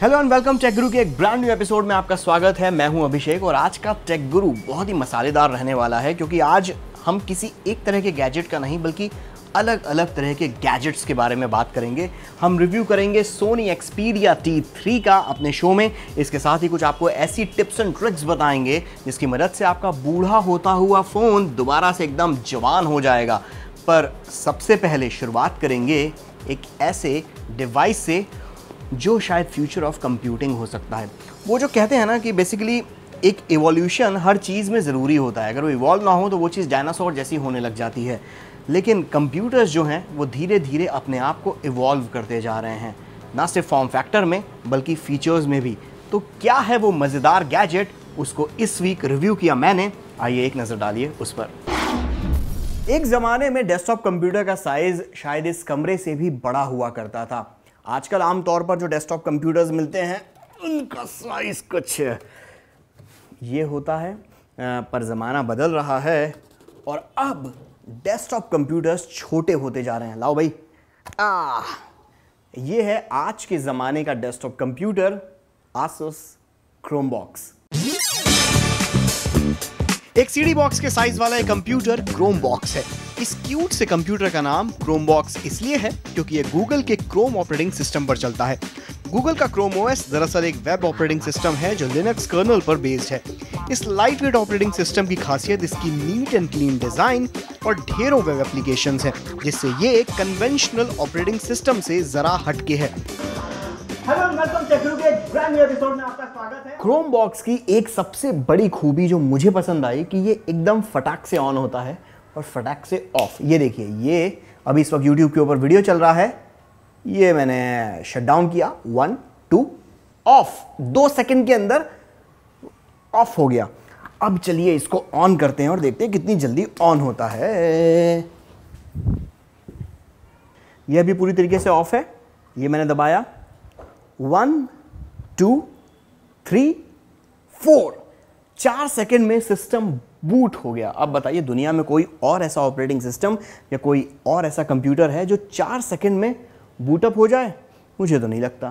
Hello and welcome take गुरु के एक brand new episode में आपका स्वागत है। मैं हूं अभिषेक और आज का टेक गुरु बहुत ही मसालेदार रहने वाला है क्योंकि आज हम किसी एक तरह के गैजेट का नहीं बल्कि अलग अलग तरह के गैजेट्स के बारे में बात करेंगे। हम रिव्यू करेंगे सोनी एक्सपीरिया T3 का अपने शो में। इसके साथ ही कुछ आपको ऐसी टिप्स एंड ट्रिक्स बताएंगे जिसकी मदद से आपका बूढ़ा होता हुआ फ़ोन दोबारा से एकदम जवान हो जाएगा। पर सबसे पहले शुरुआत करेंगे एक ऐसे डिवाइस से जो शायद फ्यूचर ऑफ कंप्यूटिंग हो सकता है। वो जो कहते हैं ना कि बेसिकली एक इवोल्यूशन हर चीज़ में ज़रूरी होता है। अगर वो इवॉल्व ना हो तो वो चीज़ डायनासोर जैसी होने लग जाती है। लेकिन कंप्यूटर्स जो हैं वो धीरे धीरे अपने आप को इवॉल्व करते जा रहे हैं, ना सिर्फ फॉर्म फैक्टर में बल्कि फीचर्स में भी। तो क्या है वो मज़ेदार गैजेट, उसको इस वीक रिव्यू किया मैंने। आइए एक नज़र डालिए उस पर। एक ज़माने में डेस्कटॉप कंप्यूटर का साइज़ शायद इस कमरे से भी बड़ा हुआ करता था। आजकल आमतौर पर जो डेस्कटॉप कंप्यूटर्स मिलते हैं उनका साइज कुछ ये होता है, पर ज़माना बदल रहा है और अब डेस्कटॉप कंप्यूटर्स छोटे होते जा रहे हैं। लाओ भाई, ये है आज के ज़माने का डेस्कटॉप कंप्यूटर Asus Chromebox। एक सीडी बॉक्स के साइज वाला एक कंप्यूटर Chromebox है। इस क्यूट से कंप्यूटर का नाम Chromebox इसलिए है क्योंकि ये गूगल के क्रोम ऑपरेटिंग सिस्टम पर चलता है। गूगल का Chrome OS दरअसल एक वेब ऑपरेटिंग सिस्टम है जो लिनक्स कर्नल पर बेस्ड है। इस लाइट वेट ऑपरेटिंग सिस्टम की खासियत इसकी नीट एंड क्लीन डिजाइन और ढेरों वेब एप्लीकेशंस हैं, जिससे ये एक कन्वेंशनल ऑपरेटिंग सिस्टम से जरा हटके है। हेलो वेलकम टेक गुरु के एक ब्रांड न्यू एपिसोड में आपका स्वागत है। Chromebox की एक सबसे बड़ी खूबी जो मुझे पसंद आई कि ये एकदम फटाक से ऑन होता है और फटाक से ऑफ। ये देखिए, ये अभी इस वक्त YouTube के ऊपर वीडियो चल रहा है, ये मैंने शट डाउन किया, 1 2 ऑफ, 2 सेकंड के अंदर ऑफ हो गया। अब चलिए इसको ऑन करते हैं और देखते हैं कितनी जल्दी ऑन होता है। ये अभी पूरी तरीके से ऑफ है। ये मैंने दबाया, 1 2 3 4, 4 सेकंड में सिस्टम बूट हो गया। अब बताइए, दुनिया में कोई और ऐसा ऑपरेटिंग सिस्टम या कोई और ऐसा कंप्यूटर है जो 4 सेकंड में बूटअप हो जाए? मुझे तो नहीं लगता।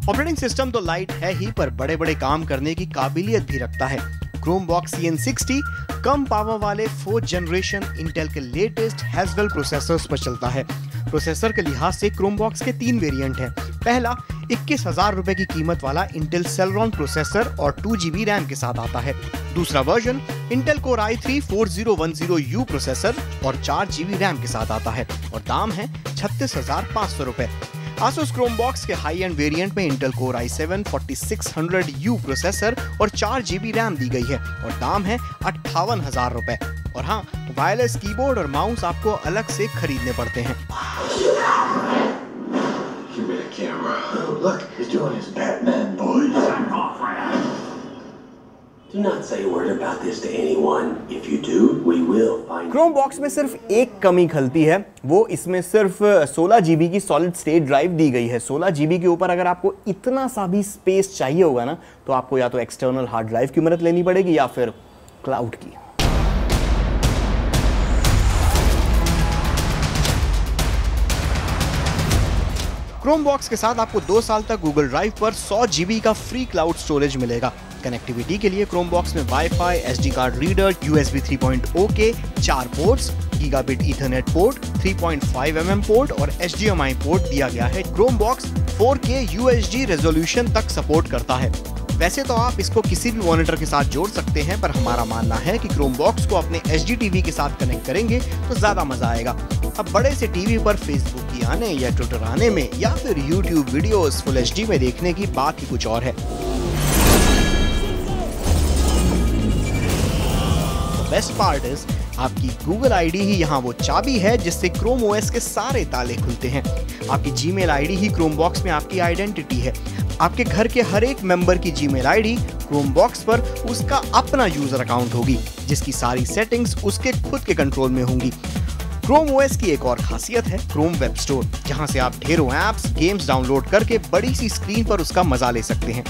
ऑपरेटिंग सिस्टम तो लाइट है ही, पर बड़े बड़े काम करने की काबिलियत भी रखता है। Chromebox CN60 कम पावर वाले 4th जनरेशन इंटेल के लेटेस्ट Haswell प्रोसेसर्स पर चलता है। प्रोसेसर के लिहाज से Chromebox के 3 वेरिएंट हैं। पहला 21,000 रुपए की कीमत वाला इंटेल Celeron प्रोसेसर और 2GB रैम के साथ आता है। दूसरा version Intel Core i3 4010U processor और 4GB रैम के साथ आता है और दाम है 36,500 रुपए। Asus Chromebox के हाई एंड वेरिएंट में Intel Core i7 4600U processor और 4GB रैम दी गई है और दाम है 58,000 रुपए। और हाँ, वायरलेस कीबोर्ड और माउस आपको अलग से खरीदने पड़ते हैं। Chromebox में सिर्फ एक कमी खलती है, वो इसमें सिर्फ 16GB की सॉलिड स्टेट ड्राइव दी गई है। 16GB के ऊपर अगर आपको इतना सा भी स्पेस चाहिए होगा ना, तो आपको या तो एक्सटर्नल हार्ड ड्राइव की मदद लेनी पड़ेगी या फिर क्लाउड की। Chromebox के साथ आपको 2 साल तक गूगल ड्राइव पर 100GB का फ्री क्लाउड स्टोरेज मिलेगा। कनेक्टिविटी के लिए Chromebox में wifi, SD card reader, USB 3.0 के 4 ports, gigabit Ethernet port, 3.5mm port और HDMI पोर्ट दिया गया है। Chromebox 4K UHD रेजोल्यूशन तक सपोर्ट करता है। वैसे तो आप इसको किसी भी मॉनिटर के साथ जोड़ सकते हैं, पर हमारा मानना है कि Chromebox को अपने HD TV के साथ कनेक्ट करेंगे तो ज्यादा मजा आएगा। अब बड़े से टीवी पर फेसबुक की आने या ट्विटर आने में या फिर YouTube वीडियोस फुल HD में देखने की बात ही कुछ और है। बेस्ट पार्ट इज आपकी Google ID ही यहाँ वो चाबी है जिससे Chrome OS के सारे ताले खुलते हैं। आपकी Gmail ID ही Chromebox में आपकी आइडेंटिटी है। आपके घर के हर एक मेंबर की Gmail ID Chromebox पर उसका अपना यूजर अकाउंट होगी, जिसकी सारी सेटिंग्स उसके खुद के कंट्रोल में होंगी। Chrome OS की एक और खासियत है Chrome वेब स्टोर, जहां से आप ढेरों ऐप्स, गेम्स डाउनलोड करके बड़ी सी स्क्रीन पर उसका मजा ले सकते हैं।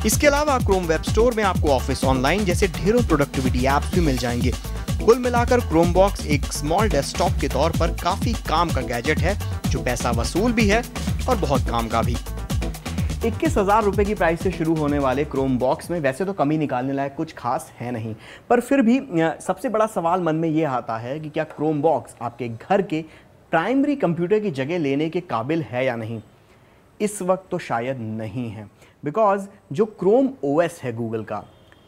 इसके अलावा Chrome वेब स्टोर में आपको ऑफिस ऑनलाइन जैसे ढेरों प्रोडक्टिविटी ऐप्स भी मिल जाएंगे। कुल मिलाकर क्रोमबॉक्स एक स्मॉल डेस्कटॉप के तौर पर काफी काम का गैजेट है जो पैसा वसूल भी है और बहुत काम का भी। 21,000 रुपए की प्राइस से शुरू होने वाले क्रोमबॉक्स में वैसे तो कमी निकालने लायक कुछ खास है नहीं, पर फिर भी सबसे बड़ा सवाल मन में ये आता है कि क्या क्रोमबॉक्स आपके घर के प्राइमरी कंप्यूटर की जगह लेने के काबिल है या नहीं। इस वक्त तो शायद नहीं है, बिकॉज जो क्रोम ओएस है गूगल का,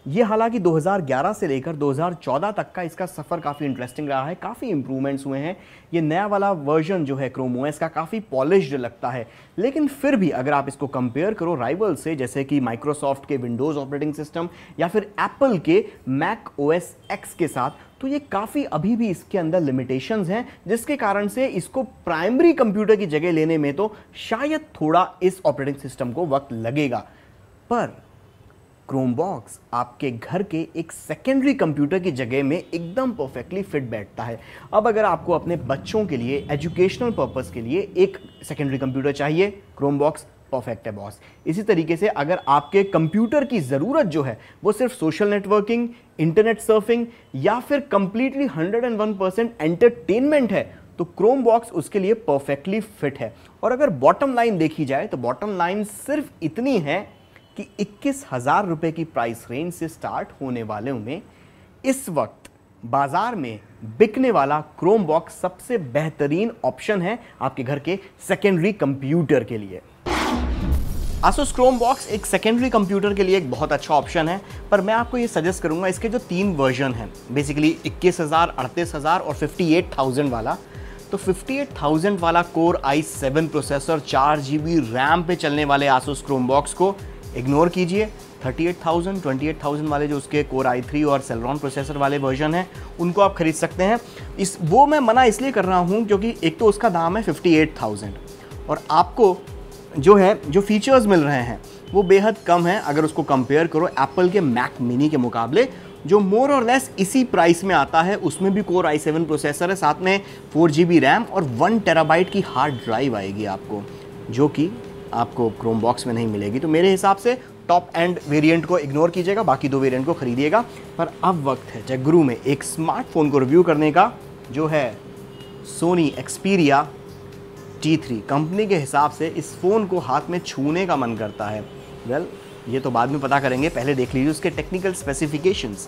ये हालांकि 2011 से लेकर 2014 तक का इसका सफ़र काफ़ी इंटरेस्टिंग रहा है, काफ़ी इंप्रूवमेंट्स हुए हैं। ये नया वाला वर्जन जो है क्रोम ओएस का काफ़ी पॉलिश्ड लगता है, लेकिन फिर भी अगर आप इसको कंपेयर करो राइवल से, जैसे कि माइक्रोसॉफ्ट के विंडोज़ ऑपरेटिंग सिस्टम या फिर एप्पल के मैक ओएस एक्स के साथ, तो ये काफ़ी अभी भी इसके अंदर लिमिटेशंस हैं, जिसके कारण से इसको प्राइमरी कंप्यूटर की जगह लेने में तो शायद थोड़ा इस ऑपरेटिंग सिस्टम को वक्त लगेगा। पर क्रोमबॉक्स आपके घर के एक सेकेंडरी कंप्यूटर की जगह में एकदम परफेक्टली फिट बैठता है। अब अगर आपको अपने बच्चों के लिए एजुकेशनल पर्पस के लिए एक सेकेंडरी कंप्यूटर चाहिए, क्रोमबॉक्स परफेक्ट है बॉस। इसी तरीके से अगर आपके कंप्यूटर की ज़रूरत जो है वो सिर्फ सोशल नेटवर्किंग, इंटरनेट सर्फिंग या फिर कंप्लीटली 101% एंटरटेनमेंट है, तो क्रोमबॉक्स उसके लिए परफेक्टली फिट है। और अगर बॉटम लाइन देखी जाए तो बॉटम लाइन सिर्फ इतनी है कि 21,000 रुपए की प्राइस रेंज से स्टार्ट होने वाले में इस वक्त बाजार में बिकने वाला क्रोमबॉक्स सबसे बेहतरीन ऑप्शन है आपके घर के सेकेंडरी कंप्यूटर के लिए। Asus क्रोमबॉक्स एक सेकेंडरी कंप्यूटर के लिए एक बहुत अच्छा ऑप्शन है, पर मैं आपको ये सजेस्ट करूंगा, इसके जो 3 वर्जन हैं बेसिकली 21,000, 38,000 और 58,000 वाला, तो 58,000 वाला core i7 processor 4 GB RAM पे चलने वाले Asus क्रोमबॉक्स को इग्नोर कीजिए। 38,000, 28,000 वाले जो उसके कोर i3 और सेलेरॉन प्रोसेसर वाले वर्जन हैं उनको आप खरीद सकते हैं। वो मैं मना इसलिए कर रहा हूं क्योंकि एक तो उसका दाम है 58,000 और आपको जो फीचर्स मिल रहे हैं वो बेहद कम है अगर उसको कंपेयर करो एप्पल के मैक मिनी के मुकाबले, जो मोर और लेस इसी प्राइस में आता है। उसमें भी कोर i7 प्रोसेसर है, साथ में 4 GB रैम और 1 टेराबाइट की हार्ड ड्राइव आएगी आपको, जो कि आपको क्रोमबॉक्स में नहीं मिलेगी। तो मेरे हिसाब से टॉप एंड वेरिएंट को इग्नोर कीजिएगा, बाकी 2 वेरिएंट को खरीदिएगा। पर अब वक्त है टेक गुरु में एक स्मार्टफोन को रिव्यू करने का, जो है सोनी एक्सपीरिया T3। कंपनी के हिसाब से इस फ़ोन को हाथ में छूने का मन करता है। वेल, ये तो बाद में पता करेंगे, पहले देख लीजिए उसके टेक्निकल स्पेसिफिकेशंस।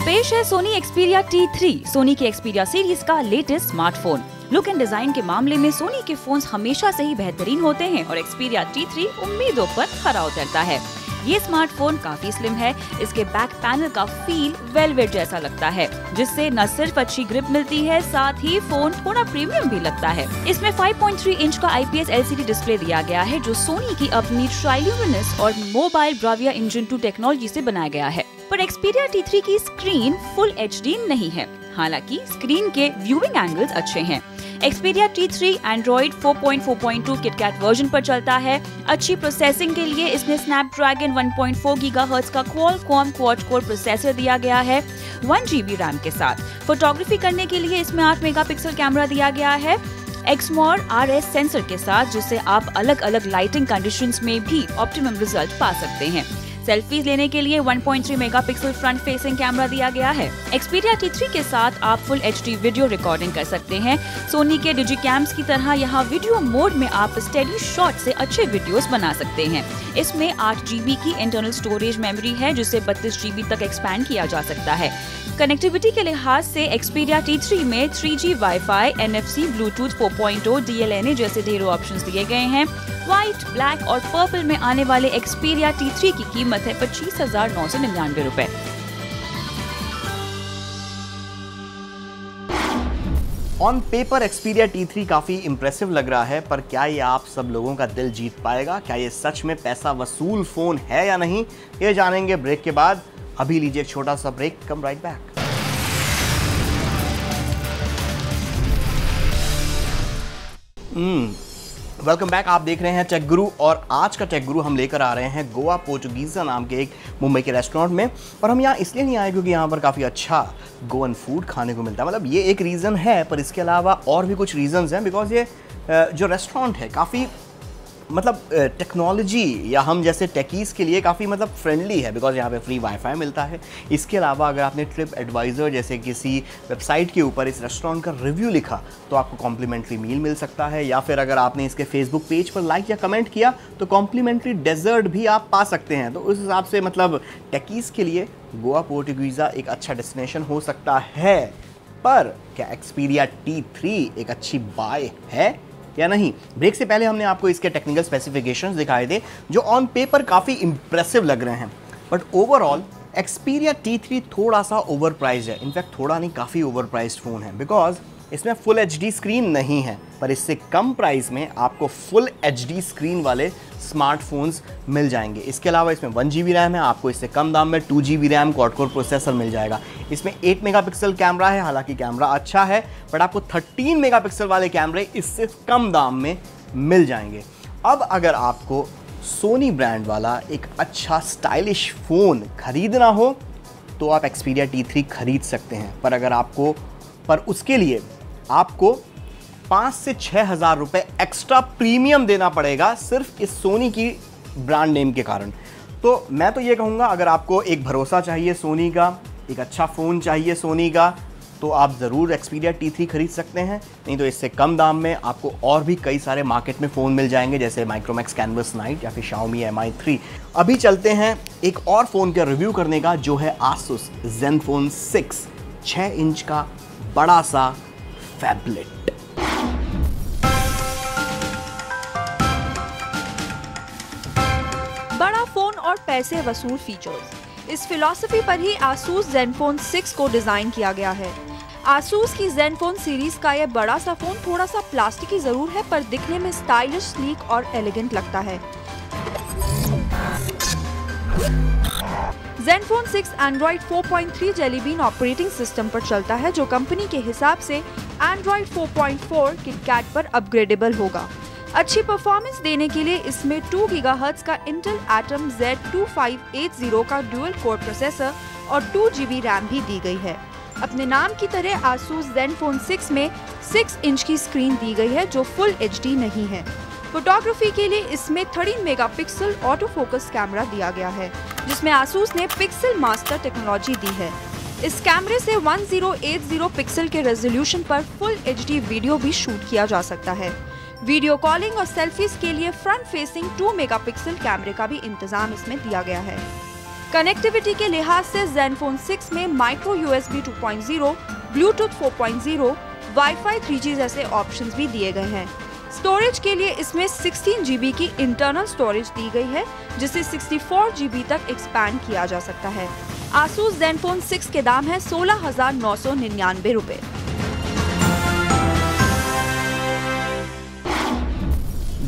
पेश है सोनी एक्सपीरिया T3, सोनी की एक्सपीरिया सीरीज का latest smartphone. Look and design के मामले में सोनी के फोन्स हमेशा से ही बेहतरीन होते हैं और एक्सपीरिया T3 उम्मीदों पर खरा उतरता है। ये स्मार्टफोन काफी स्लिम है। इसके बैक पैनल का फील वेलवेट जैसा लगता है, जिससे न सिर्फ अच्छी ग्रिप मिलती है, साथ ही फोन थोड़ा प्रीमियम भी लगता है। इसमें 5.3 इंच का IPS LCD डिस्प्ले दिया गया है, जो सोनी की अपनी ट्राइल्यूमिनस और मोबाइल ब्राविया इंजन 2 टेक्नोलॉजी से बनाया गया है। पर एक्सपीरिया T3 की स्क्रीन फुल HD नहीं है, हालांकि स्क्रीन के व्यूइंग एंगल्स अच्छे हैं। Xperia T3 Android 4.4.2 KitKat version पर चलता है। अच्छी प्रोसेसिंग के लिए इसमें स्नैपड्रैगन 1.4 गीगाहर्ट्ज का क्वालकॉम क्वाड कोर प्रोसेसर दिया गया है 1 GB रैम के साथ। फोटोग्राफी करने के लिए इसमें 8 मेगापिक्सल कैमरा दिया गया है एक्समोर RS सेंसर के साथ, जिससे आप अलग अलग लाइटिंग कंडीशंस में भी ऑप्टिमम रिजल्ट पा सकते हैं। सेल्फीज लेने के लिए 1.3 मेगापिक्सल फ्रंट फेसिंग कैमरा दिया गया है। एक्सपीरिया T3 के साथ आप फुल HD वीडियो रिकॉर्डिंग कर सकते हैं। सोनी के डिजिकैम्स की तरह यहाँ वीडियो मोड में आप स्टेडी शॉट से अच्छे वीडियोस बना सकते हैं। इसमें 8 GB की इंटरनल स्टोरेज मेमोरी है, जिसे 32 GB तक एक्सपैंड किया जा सकता है। कनेक्टिविटी के लिहाज से एक्सपीरिया T3 में 3G wifi, NFC, Bluetooth 4.0, DLNA जैसे ढेरों ऑप्शंस दिए गए हैं। व्हाइट, ब्लैक और पर्पल में आने वाले एक्सपीरिया T3 की कीमत है 25,999 रुपए। ऑन पेपर एक्सपीरिया T3 काफ़ी इंप्रेसिव लग रहा है, पर क्या ये आप सब लोगों का दिल जीत पाएगा? क्या ये सच में पैसा वसूल फ़ोन है या नहीं? ये जानेंगे ब्रेक के बाद। अभी लीजिए एक छोटा सा ब्रेक, कम राइट बैक। Welcome back. आप देख रहे हैं टेक गुरु, और आज का टेक गुरु हम लेकर आ रहे हैं गोवा पोर्चुगीज़ा नाम के एक मुंबई के रेस्टोरेंट में। और हम यहाँ इसलिए नहीं आए क्योंकि यहाँ पर काफ़ी अच्छा गोवन फूड खाने को मिलता है, मतलब ये एक रीज़न है, पर इसके अलावा और भी कुछ रीज़न्स हैं। बिकॉज ये जो रेस्टोरेंट है काफ़ी मतलब टेक्नोलॉजी या हम जैसे टेकीज़ के लिए काफ़ी मतलब फ्रेंडली है, बिकॉज यहाँ पे फ्री वाईफाई मिलता है। इसके अलावा अगर आपने ट्रिप एडवाइज़र जैसे किसी वेबसाइट के ऊपर इस रेस्टोरेंट का रिव्यू लिखा तो आपको कॉम्प्लीमेंट्री मील मिल सकता है, या फिर अगर आपने इसके फेसबुक पेज पर लाइक या कमेंट किया तो कॉम्प्लीमेंट्री डेजर्ट भी आप पा सकते हैं। तो उस हिसाब से मतलब टेकीज़ के लिए गोवा पोर्टुगीज़ा एक अच्छा डेस्टिनेशन हो सकता है। पर क्या एक्सपीरिया T3 एक अच्छी बाय है या नहीं? ब्रेक से पहले हमने आपको इसके टेक्निकल स्पेसिफिकेशंस दिखाए थे जो ऑन पेपर काफ़ी इंप्रेसिव लग रहे हैं, बट ओवरऑल एक्सपीरिया T3 थोड़ा सा ओवर प्राइस है। इनफैक्ट थोड़ा नहीं, काफ़ी ओवर प्राइस्ड फ़ोन है, बिकॉज इसमें फुल HD स्क्रीन नहीं है। पर इससे कम प्राइस में आपको फुल HD स्क्रीन वाले स्मार्टफोन्स मिल जाएंगे। इसके अलावा इसमें 1 GB रैम है, आपको इससे कम दाम में 2 GB RAM quad core processor मिल जाएगा। इसमें 8 मेगापिक्सल कैमरा है, हालांकि कैमरा अच्छा है, बट आपको 13 मेगापिक्सल वाले कैमरे इससे कम दाम में मिल जाएंगे। अब अगर आपको सोनी ब्रांड वाला एक अच्छा स्टाइलिश फ़ोन खरीदना हो तो आप एक्सपीरिया T3 खरीद सकते हैं, पर उसके लिए आपको 5 से 6 हज़ार रुपये एक्स्ट्रा प्रीमियम देना पड़ेगा सिर्फ इस सोनी की ब्रांड नेम के कारण। तो मैं तो ये कहूँगा, अगर आपको एक भरोसा चाहिए सोनी का, एक अच्छा फ़ोन चाहिए सोनी का, तो आप ज़रूर एक्सपीरिया T3 खरीद सकते हैं। नहीं तो इससे कम दाम में आपको और भी कई सारे मार्केट में फ़ोन मिल जाएंगे, जैसे माइक्रोमैक्स कैनवस नाइट या फिर Xiaomi Mi 3। अभी चलते हैं एक और फ़ोन का रिव्यू करने का, जो है Asus Zenfone 6 इंच का बड़ा सा फैबलेट। बड़ा फोन और पैसे वसूल फीचर्स, इस फिलॉसफी पर ही Asus Zenfone 6 को डिजाइन किया गया है। Asus की Zenfone सीरीज का यह बड़ा सा फोन थोड़ा सा प्लास्टिकी जरूर है, पर दिखने में स्टाइलिश, स्लीक और एलिगेंट लगता है। Zenfone 6 Android 4.3 Jelly Bean operating system पर चलता है, जो कंपनी के हिसाब से Android 4.4 KitKat पर अपग्रेडेबल होगा। अच्छी परफॉर्मेंस देने के लिए इसमें 2 GHz का Intel Atom Z2580 का डुअल कोर प्रोसेसर और 2 GB रैम भी दी गई है। अपने नाम की तरह Asus Zenfone 6 में 6 इंच की स्क्रीन दी गई है, जो फुल HD नहीं है। फोटोग्राफी के लिए इसमें 13 मेगापिक्सल ऑटो फोकस कैमरा दिया गया है, जिसमें Asus ने पिक्सल मास्टर टेक्नोलॉजी दी है। इस कैमरे से 1080 पिक्सल के रेजोल्यूशन पर फुल HD वीडियो भी शूट किया जा सकता है। वीडियो कॉलिंग और सेल्फीज के लिए फ्रंट फेसिंग 2 मेगापिक्सल कैमरे का भी इंतजाम इसमें दिया गया है। कनेक्टिविटी के लिहाज से Zenfone 6 में micro USB 2.0, Bluetooth 4.0, wifi 3G जैसे ऑप्शंस भी दिए गए हैं। स्टोरेज के लिए इसमें 16 GB की इंटरनल स्टोरेज दी गई है, जिसे 64 GB तक एक्सपैंड किया जा सकता है। Asus Zenfone 6 के दाम है 16,999 रुपए।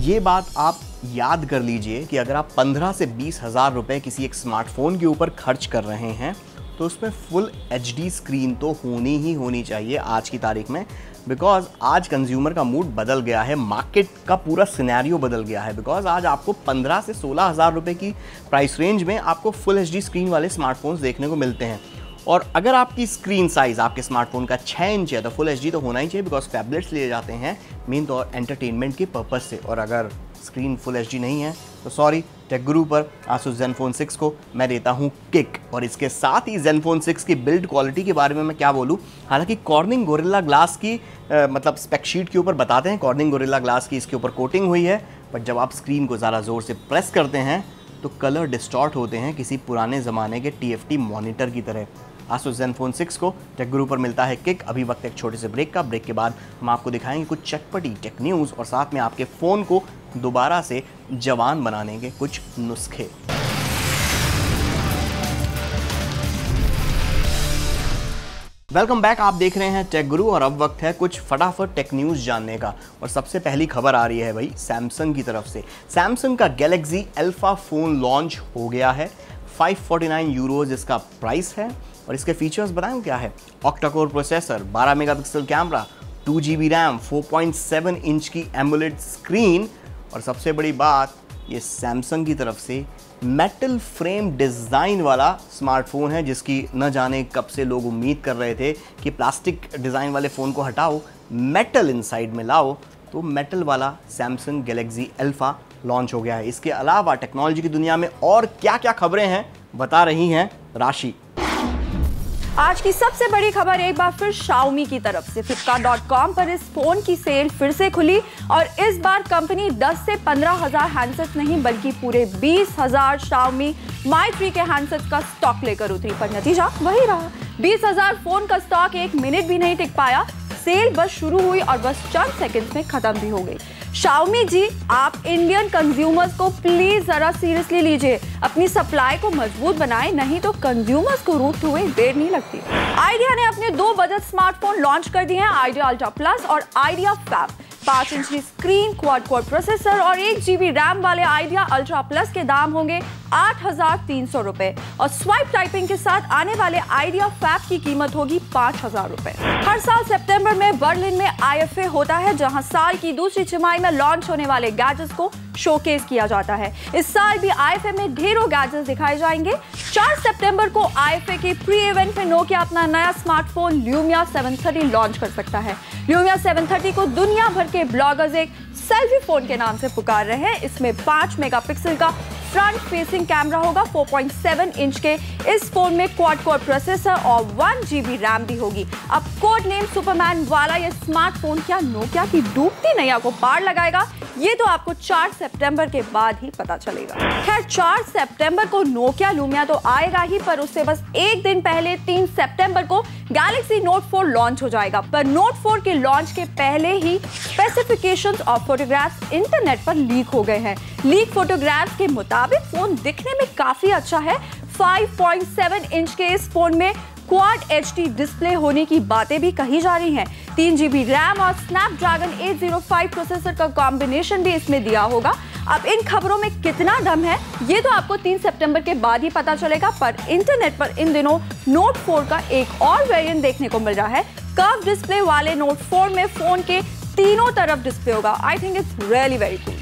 ये बात आप याद कर लीजिए कि अगर आप 15 से 20 हज़ार रुपये किसी एक स्मार्टफोन के ऊपर खर्च कर रहे हैं तो उसमें फुल HD स्क्रीन तो होनी ही होनी चाहिए आज की तारीख में, बिकॉज आज कंज्यूमर का मूड बदल गया है, मार्केट का पूरा सिनेरियो बदल गया है। बिकॉज आज आपको 15 से 16 हज़ार रुपये की प्राइस रेंज में आपको फुल HD स्क्रीन वाले स्मार्टफोन्स देखने को मिलते हैं। और अगर आपकी स्क्रीन साइज़ आपके स्मार्टफोन का 6 इंच है तो फुल HD तो होना ही चाहिए, बिकॉज टैबलेट्स लिए जाते हैं मेन तौर एंटरटेनमेंट के पर्पज़ से। और अगर स्क्रीन फुल HD नहीं है तो सॉरी, टेक गुरु पर Asus Zenfone 6 को मैं देता हूँ किक। और इसके साथ ही Zenfone 6 की बिल्ड क्वालिटी के बारे में मैं क्या बोलूँ, हालांकि कॉर्निंग गोरिल्ला ग्लास की मतलब स्पेक शीट के ऊपर बताते हैं कॉर्निंग गोरिल्ला ग्लास की इसके ऊपर कोटिंग हुई है, बट जब आप स्क्रीन को ज़्यादा ज़ोर से प्रेस करते हैं तो कलर डिस्टॉर्ट होते हैं किसी पुराने ज़माने के TFT मॉनिटर की तरह। Asus Zenfone 6 को टेक गुरु पर मिलता है किक। अभी वक्त एक छोटे से ब्रेक का। ब्रेक के बाद हम आपको दिखाएंगे कुछ चटपटी टेक न्यूज़ और साथ में आपके फ़ोन को दोबारा से जवान बनाने के कुछ नुस्खे। वेलकम बैक, आप देख रहे हैं टेक गुरु और अब वक्त है कुछ फटाफट टेक न्यूज़ जानने का। और सबसे पहली खबर आ रही है भाई सैमसंग की तरफ से। सैमसंग का गैलेक्सी अल्फा फ़ोन लॉन्च हो गया है। 549 यूरोज़ इसका प्राइस है। और इसके फीचर्स बताएं क्या है। Octa core processor, 12 megapixel camera, 2 GB RAM, 4.7 inch की एमोलेड स्क्रीन और सबसे बड़ी बात, ये सैमसंग की तरफ से मेटल फ्रेम डिज़ाइन वाला स्मार्टफोन है, जिसकी न जाने कब से लोग उम्मीद कर रहे थे कि प्लास्टिक डिज़ाइन वाले फ़ोन को हटाओ, मेटल इनसाइड में लाओ। तो मेटल वाला सैमसंग गैलेक्सी अल्फा लॉन्च हो गया है। इसके अलावा टेक्नोलॉजी की दुनिया में और क्या क्या खबरें हैं बता रही हैं राशि। आज की सबसे बड़ी खबर एक बार फिर Xiaomi की तरफ से। Flipkart.com पर इस फोन की सेल फिर से खुली और इस बार कंपनी 10 से 15,000 हैंडसेट्स नहीं बल्कि पूरे 20,000 Xiaomi Mi 3 के हैंडसेट्स का स्टॉक लेकर उतरी, पर नतीजा वही रहा। 20,000 फोन का स्टॉक 1 मिनट भी नहीं टिक पाया। सेल बस शुरू हुई और बस चंद सेकंड्स में खत्म भी हो गई। Xiaomi जी, आप इंडियन कंज्यूमर्स को प्लीज जरा सीरियसली लीजिए, अपनी सप्लाई को मजबूत बनाएं, नहीं तो कंज्यूमर्स को रूठते हुए देर नहीं लगती। आइडिया ने अपने 2 बजट स्मार्टफोन लॉन्च कर दिए हैं, आइडिया अल्ट्रा प्लस और आइडिया फैब। 5 इंच की स्क्रीन, क्वाड कोर प्रोसेसर और 1 GB रैम वाले आइडिया अल्ट्रा प्लस के दाम होंगे 8,300 रुपए और स्वाइप टाइपिंग के साथ आने वाले आइडिया फैब की कीमत होगी 5,000 रुपए। हर साल सितंबर में बर्लिन में IFA होता है, जहां साल की दूसरी तिमाही में लॉन्च होने वाले गैजेट्स को शोकेस किया जाता है। इस साल भी IFA में ढेरों गैजेट्स दिखाए जाएंगे। 4 सितंबर को IFA के प्री इवेंट में नोकिया अपना नया स्मार्टफोन Lumia 730 लॉन्च कर सकता है। Lumia 730 को दुनिया भर के ब्लॉगर्स एक सेल्फी फोन के नाम से पुकार रहे हैं। इसमें 5 मेगापिक्सल का फ्रंट फेसिंग कैमरा होगा। 4.7 इंच के इस फोन में क्वाड कोर प्रोसेसर और 1 GB रैम भी होगी। अब कोड नेम सुपरमैन वाला ये स्मार्टफोन क्या नोकिया की डूबती नैया को पार लगाएगा, ये तो आपको 4 सितंबर के बाद ही पता चलेगा। खैर, 4 सितंबर को नोकिया लूमिया तो आएगा ही, पर उससे बस एक दिन पहले 3 सितंबर को गैलेक्सी नोट 4 लॉन्च हो जाएगा। पर नोट 4 के लॉन्च के पहले ही स्पेसिफिकेशंस और फोटोग्राफ्स इंटरनेट पर लीक हो गए हैं। लीक फोटोग्राफ्स के मुताबिक फोन दिखने में काफी अच्छा है। 5.7 इंच के इस फोन में क्वाड HD डिस्प्ले होने की बातें भी कही जा रही हैं। 3 GB रैम और स्नैपड्रैगन 805 प्रोसेसर का कॉम्बिनेशन भी इसमें दिया होगा। अब इन खबरों में कितना दम है ये तो आपको 3 सितंबर के बाद ही पता चलेगा, पर इंटरनेट पर इन दिनों नोट 4 का एक और वेरिएंट देखने को मिल रहा है। कर्व डिस्प्ले वाले नोट 4 में फोन के तीनों तरफ डिस्प्ले होगा। I think it's really very cool.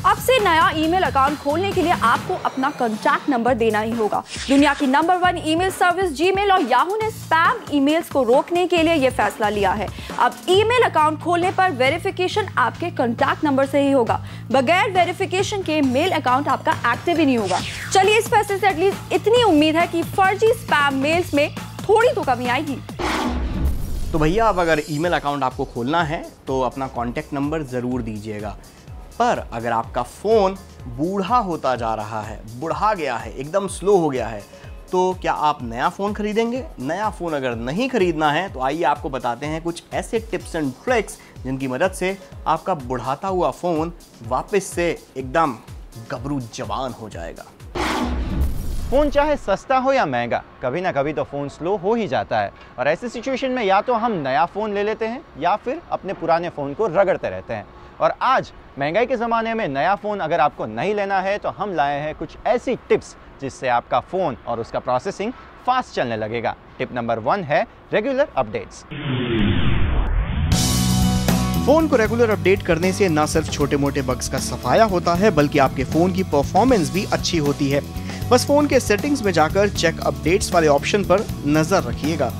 अब से नया ईमेल अकाउंट खोलने के लिए आपको अपना कॉन्टैक्ट नंबर देना ही होगा। दुनिया की नंबर 1 ईमेल सर्विस जीमेल और याहू ने स्पैम ईमेल्स को रोकने के लिए यह फैसला लिया है। अब ईमेल अकाउंट खोलने पर वेरिफिकेशन आपके कॉन्टैक्ट नंबर से ही होगा। बगैर वेरिफिकेशन के मेल अकाउंट आपका एक्टिव ही नहीं होगा। चलिए, इस फैसले से एटलीस्ट इतनी उम्मीद है कि फर्जी स्पैम मेल्स में थोड़ी तो कमी आएगी। तो भैया, अब अगर ईमेल अकाउंट आपको खोलना है तो अपना कॉन्टैक्ट नंबर ज़रूर दीजिएगा। पर अगर आपका फ़ोन बूढ़ा होता जा रहा है, बुढ़ा गया है, एकदम स्लो हो गया है, तो क्या आप नया फ़ोन खरीदेंगे? नया फ़ोन अगर नहीं खरीदना है तो आइए आपको बताते हैं कुछ ऐसे टिप्स एंड ट्रिक्स जिनकी मदद से आपका बुढ़ाता हुआ फ़ोन वापस से एकदम गबरू जवान हो जाएगा। फ़ोन चाहे सस्ता हो या महंगा, कभी ना कभी तो फ़ोन स्लो हो ही जाता है और ऐसी सिचुएशन में या तो हम नया फ़ोन ले लेते हैं या फिर अपने पुराने फ़ोन को रगड़ते रहते हैं। और आज महंगाई के ज़माने में नया फ़ोन अगर आपको नहीं लेना है तो हम लाए हैं कुछ ऐसी टिप्स जिससे आपका फ़ोन और उसका प्रोसेसिंग फास्ट चलने लगेगा। टिप नंबर 1 है रेगुलर अपडेट्स। फ़ोन को रेगुलर अपडेट करने से न सिर्फ छोटे मोटे बग्स का सफाया होता है बल्कि आपके फ़ोन की परफॉर्मेंस भी अच्छी होती है। बस फ़ोन के सेटिंग्स में जाकर चेक अपडेट्स वाले ऑप्शन पर नज़र रखिएगा।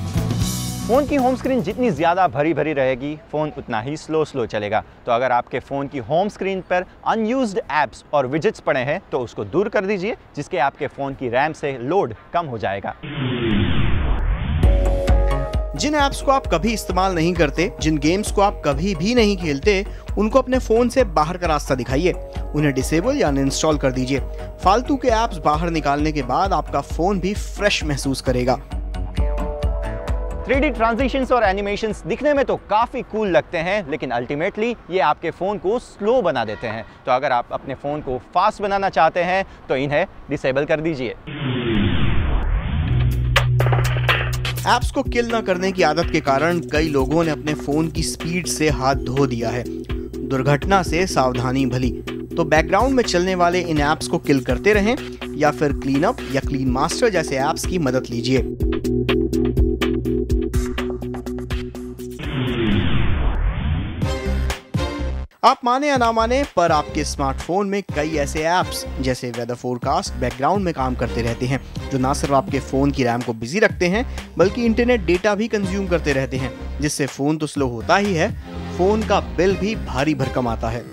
फ़ोन की होम स्क्रीन जितनी ज़्यादा भरी भरी रहेगी, फ़ोन उतना ही स्लो चलेगा। तो अगर आपके फ़ोन की होम स्क्रीन पर अनयूज्ड ऐप्स और विजेट्स पड़े हैं तो उसको दूर कर दीजिए, जिसके आपके फ़ोन की रैम से लोड कम हो जाएगा। जिन ऐप्स को आप कभी इस्तेमाल नहीं करते, जिन गेम्स को आप कभी भी नहीं खेलते, उनको अपने फ़ोन से बाहर का रास्ता दिखाइए। उन्हें डिसेबल या अनइंस्टॉल कर दीजिए। फालतू के ऐप्स बाहर निकालने के बाद आपका फ़ोन भी फ्रेश महसूस करेगा। 3D ट्रांजिशंस और एनिमेशंस दिखने में तो काफ़ी कूल लगते हैं, लेकिन अल्टीमेटली ये आपके फ़ोन को स्लो बना देते हैं। तो अगर आप अपने फ़ोन को फास्ट बनाना चाहते हैं तो इन्हें डिसेबल कर दीजिए। ऐप्स को किल न करने की आदत के कारण कई लोगों ने अपने फ़ोन की स्पीड से हाथ धो दिया है। दुर्घटना से सावधानी भली। तो बैकग्राउंड में चलने वाले इन ऐप्स को किल करते रहें या फिर क्लीन अप या क्लीन मास्टर जैसे ऐप्स की मदद लीजिए। आप माने या ना माने, पर आपके स्मार्टफोन में कई ऐसे ऐप्स जैसे वेदर फोरकास्ट बैकग्राउंड में काम करते रहते हैं, जो ना सिर्फ आपके फ़ोन की रैम को बिजी रखते हैं बल्कि इंटरनेट डेटा भी कंज्यूम करते रहते हैं, जिससे फ़ोन तो स्लो होता ही है, फ़ोन का बिल भी भारी भरकम आता है।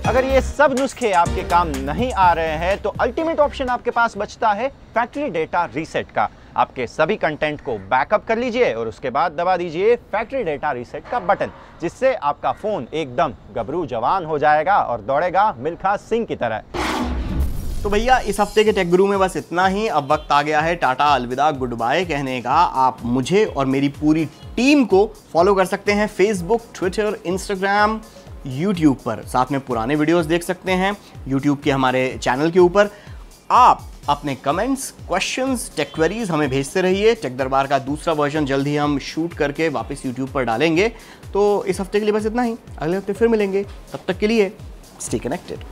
अगर ये सब नुस्खे आपके काम नहीं आ रहे हैं तो अल्टीमेट ऑप्शन आपके पास बचता है फैक्ट्री डेटा रीसेट का। आपके सभी कंटेंट को बैकअप कर लीजिए और उसके बाद दबा दीजिए फैक्ट्री डेटा रीसेट का बटन, जिससे आपका फोन एकदम गबरू जवान हो जाएगा और दौड़ेगा मिल्खा सिंह की तरह। तो भैया इस हफ्ते के टेक गुरु में बस इतना ही। अब वक्त आ गया है टाटा अलविदा गुड बाय कहने का। आप मुझे और मेरी पूरी टीम को फॉलो कर सकते हैं फेसबुक, ट्विटर, इंस्टाग्राम, यूट्यूब पर। साथ में पुराने वीडियोस देख सकते हैं यूट्यूब के हमारे चैनल के ऊपर। आप अपने कमेंट्स, क्वेश्चंस, टेक क्वेरीज हमें भेजते रहिए। टेक दरबार का दूसरा वर्जन जल्द ही हम शूट करके वापस यूट्यूब पर डालेंगे। तो इस हफ्ते के लिए बस इतना ही। अगले हफ्ते फिर मिलेंगे, तब तक के लिए स्टे कनेक्टेड।